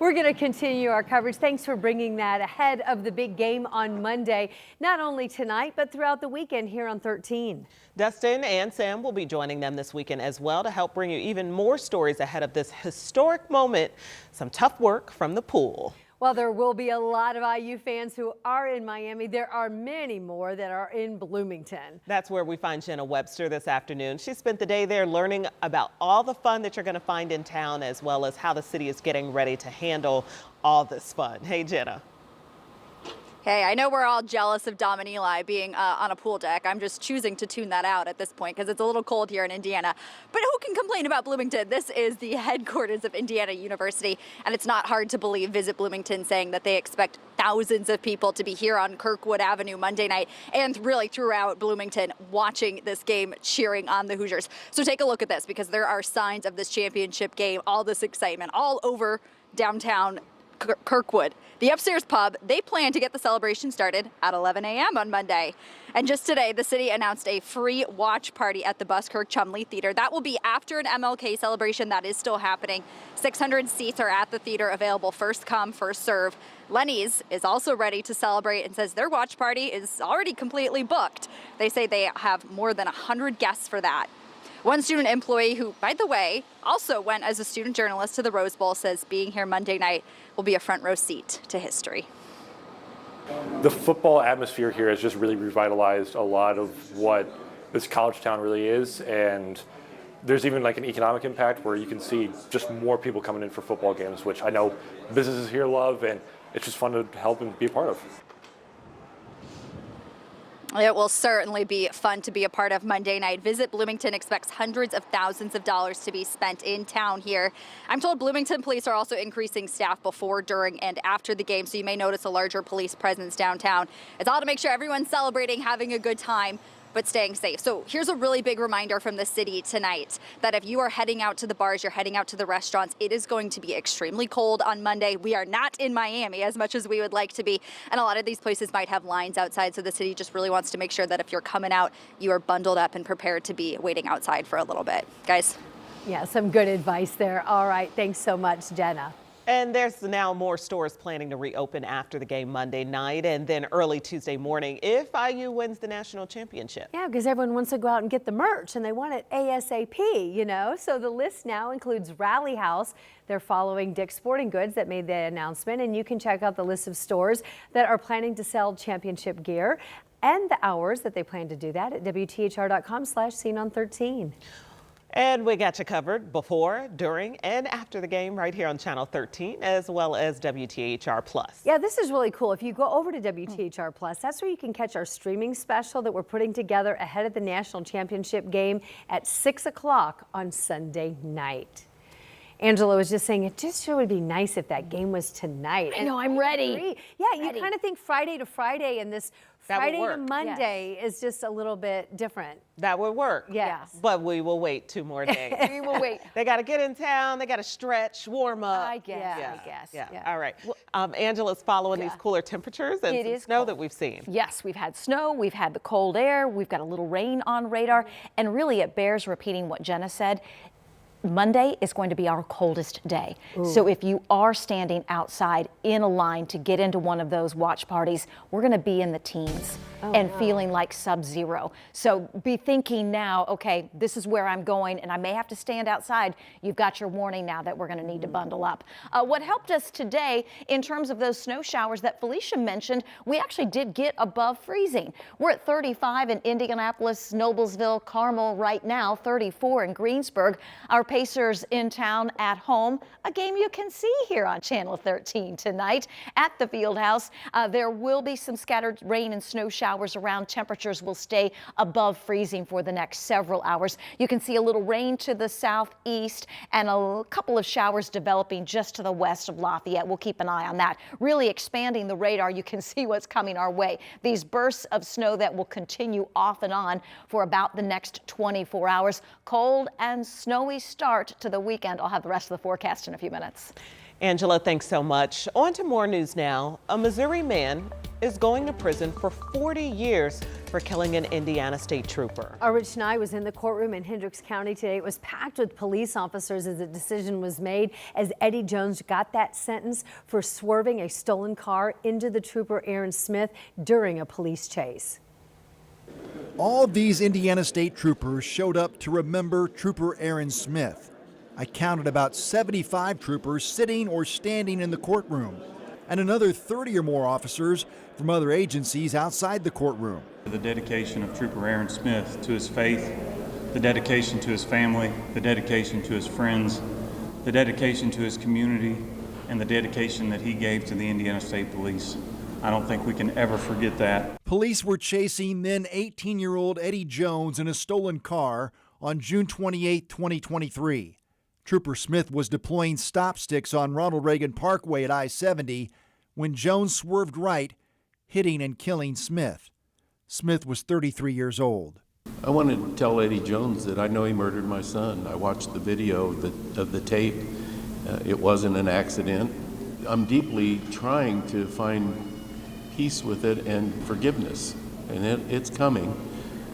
We're going to continue our coverage. Thanks for bringing that ahead of the big game on Monday, not only tonight, but throughout the weekend here on 13. Dustin and Sam will be joining them this weekend as well to help bring you even more stories ahead of this historic moment. Some tough work from the pool. Well, there will be a lot of IU fans who are in Miami. There are many more that are in Bloomington. That's where we find Jenna Webster this afternoon. She spent the day there learning about all the fun that you're going to find in town, as well as how the city is getting ready to handle all this fun. Hey, Jenna. Hey, I know we're all jealous of Dom and Eli being on a pool deck. I'm just choosing to tune that out at this point because it's a little cold here in Indiana. But who can complain about Bloomington? This is the headquarters of Indiana University, and it's not hard to believe Visit Bloomington saying that they expect thousands of people to be here on Kirkwood Avenue Monday night and really throughout Bloomington watching this game, cheering on the Hoosiers. So take a look at this because there are signs of this championship game, all this excitement all over downtown Kirkwood. The Upstairs Pub, they plan to get the celebration started at 11 a.m. on Monday. And just today, the city announced a free watch party at the Buskirk Chumley Theater. That will be after an MLK celebration that is still happening. 600 seats are at the theater, available first come, first serve. Lenny's is also ready to celebrate and says their watch party is already completely booked. They say they have more than 100 guests for that. One student employee who, by the way, also went as a student journalist to the Rose Bowl says being here Monday night will be a front row seat to history. The football atmosphere here has just really revitalized a lot of what this college town really is, and there's even like an economic impact where you can see just more people coming in for football games, which I know businesses here love, and it's just fun to help and be a part of. It will certainly be fun to be a part of Monday night. Visit Bloomington expects hundreds of thousands of dollars to be spent in town here. I'm told Bloomington police are also increasing staff before, during, and after the game, so you may notice a larger police presence downtown. It's all to make sure everyone's celebrating, having a good time, but staying safe. So here's a really big reminder from the city tonight that if you are heading out to the bars, you're heading out to the restaurants, it is going to be extremely cold on Monday. We are not in Miami as much as we would like to be, and a lot of these places might have lines outside, so the city just really wants to make sure that if you're coming out, you are bundled up and prepared to be waiting outside for a little bit. Guys? Yeah, some good advice there. All right, thanks so much, Jenna. And there's now more stores planning to reopen after the game Monday night and then early Tuesday morning if IU wins the national championship. Yeah, because everyone wants to go out and get the merch and they want it ASAP, you know. So the list now includes Rally House. They're following Dick's Sporting Goods that made the announcement, and you can check out the list of stores that are planning to sell championship gear and the hours that they plan to do that at WTHR.com/SeenOn13. And we got you covered before, during, and after the game right here on Channel 13, as well as WTHR Plus. Yeah, this is really cool. If you go over to WTHR Plus, that's where you can catch our streaming special that we're putting together ahead of the national championship game at 6 o'clock on Sunday night. Angela was just saying it just sure would be nice if that game was tonight. I know, I'm ready. Yeah, you kind of think Friday to Friday, and this Friday to Monday is just a little bit different. That would work. Yes. But we will wait 2 more days. We will wait. They got to get in town. They got to stretch, warm up. I guess. Yeah. All right. Angela's following these cooler temperatures and some snow that we've seen. Yes, we've had snow, we've had the cold air, we've got a little rain on radar, and really it bears repeating what Jenna said. Monday is going to be our coldest day. So if you are standing outside in a line to get into one of those watch parties, we're going to be in the teens and feeling like sub-zero. So be thinking now, okay, this is where I'm going and I may have to stand outside. You've got your warning now that we're going to need to bundle up. What helped us today in terms of those snow showers that Felicia mentioned, we actually did get above freezing. We're at 35 in Indianapolis, Noblesville, Carmel right now, 34 in Greensburg. Our Pacers in town at home, a game you can see here on Channel 13 tonight at the Fieldhouse. There will be some scattered rain and snow showers around. Temperatures will stay above freezing for the next several hours. You can see a little rain to the southeast and a couple of showers developing just to the west of Lafayette. We'll keep an eye on that. Really expanding the radar, you can see what's coming our way. These bursts of snow that will continue off and on for about the next 24 hours. Cold and snowy start to the weekend. I'll have the rest of the forecast in a few minutes. Angela, thanks so much. On to more news now. A Missouri man is going to prison for 40 years for killing an Indiana state trooper. Our Rich Nye was in the courtroom in Hendricks County today. It was packed with police officers as the decision was made as Eddie Jones got that sentence for swerving a stolen car into the trooper Aaron Smith during a police chase. All of these Indiana State Troopers showed up to remember Trooper Aaron Smith. I counted about 75 troopers sitting or standing in the courtroom, and another 30 or more officers from other agencies outside the courtroom. The dedication of Trooper Aaron Smith to his faith, the dedication to his family, the dedication to his friends, the dedication to his community, and the dedication that he gave to the Indiana State Police. I don't think we can ever forget that. Police were chasing then 18-year-old Eddie Jones in a stolen car on June 28, 2023. Trooper Smith was deploying stop sticks on Ronald Reagan Parkway at I-70 when Jones swerved right, hitting and killing Smith. Smith was 33 years old. I wanted to tell Eddie Jones that I know he murdered my son. I watched the video of the tape. It wasn't an accident. I'm deeply trying to find peace with it and forgiveness, and it's coming.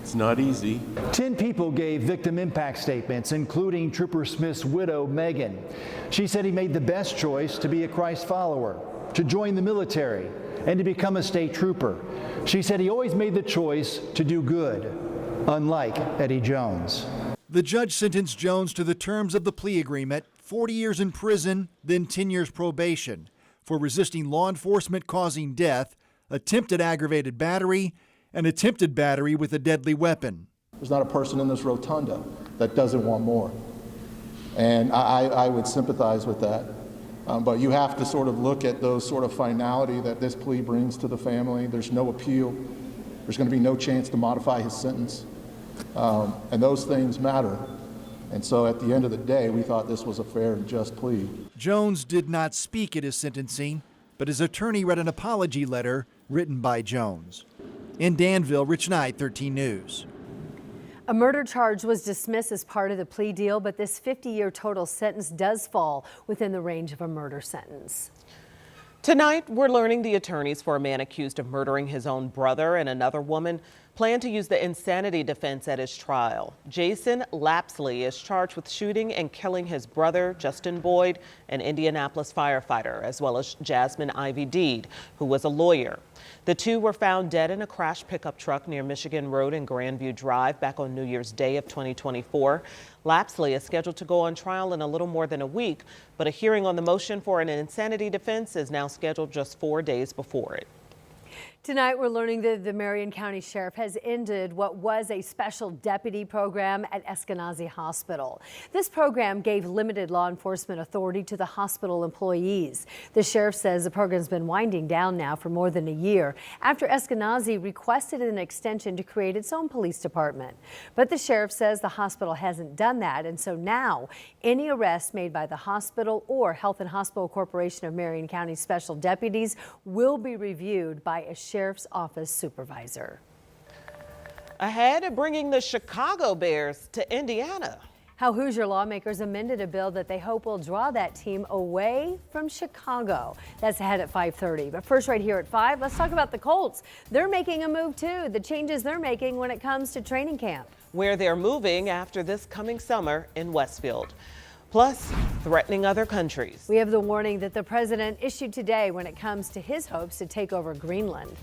It's not easy. 10 people gave victim impact statements, including Trooper Smith's widow, Megan. She said he made the best choice to be a Christ follower, to join the military, and to become a state trooper. She said he always made the choice to do good, unlike Eddie Jones. The judge sentenced Jones to the terms of the plea agreement, 40 years in prison, then 10 years probation, for resisting law enforcement causing death, attempted aggravated battery, and attempted battery with a deadly weapon. There's not a person in this rotunda that doesn't want more. And I would sympathize with that. But you have to sort of look at those sort of finality that this plea brings to the family. There's no appeal. There's going to be no chance to modify his sentence. And those things matter. And so at the end of the day, we thought this was a fair and just plea. Jones did not speak at his sentencing, but his attorney read an apology letter written by Jones. In Danville, Rich Knight, 13 News. A murder charge was dismissed as part of the plea deal, but this 50-year total sentence does fall within the range of a murder sentence. Tonight, we're learning the attorneys for a man accused of murdering his own brother and another woman plan to use the insanity defense at his trial. Jason Lapsley is charged with shooting and killing his brother, Justin Boyd, an Indianapolis firefighter, as well as Jasmine Ivy Deed, who was a lawyer. The two were found dead in a crashed pickup truck near Michigan Road and Grandview Drive back on New Year's Day of 2024. Lapsley is scheduled to go on trial in a little more than a week, but a hearing on the motion for an insanity defense is now scheduled just 4 days before it. Tonight, we're learning that the Marion County Sheriff has ended what was a special deputy program at Eskenazi Hospital. This program gave limited law enforcement authority to the hospital employees. The sheriff says the program's been winding down now for more than a year after Eskenazi requested an extension to create its own police department. But the sheriff says the hospital hasn't done that, and so now any arrest made by the hospital or Health and Hospital Corporation of Marion County special deputies will be reviewed by a Sheriff's Office supervisor. Ahead of bringing the Chicago Bears to Indiana. How Hoosier lawmakers amended a bill that they hope will draw that team away from Chicago. That's ahead at 5:30. But first, right here at 5, let's talk about the Colts. They're making a move too. The changes they're making when it comes to training camp. Where they're moving after this coming summer in Westfield. Plus, threatening other countries. We have the warning that the president issued today when it comes to his hopes to take over Greenland.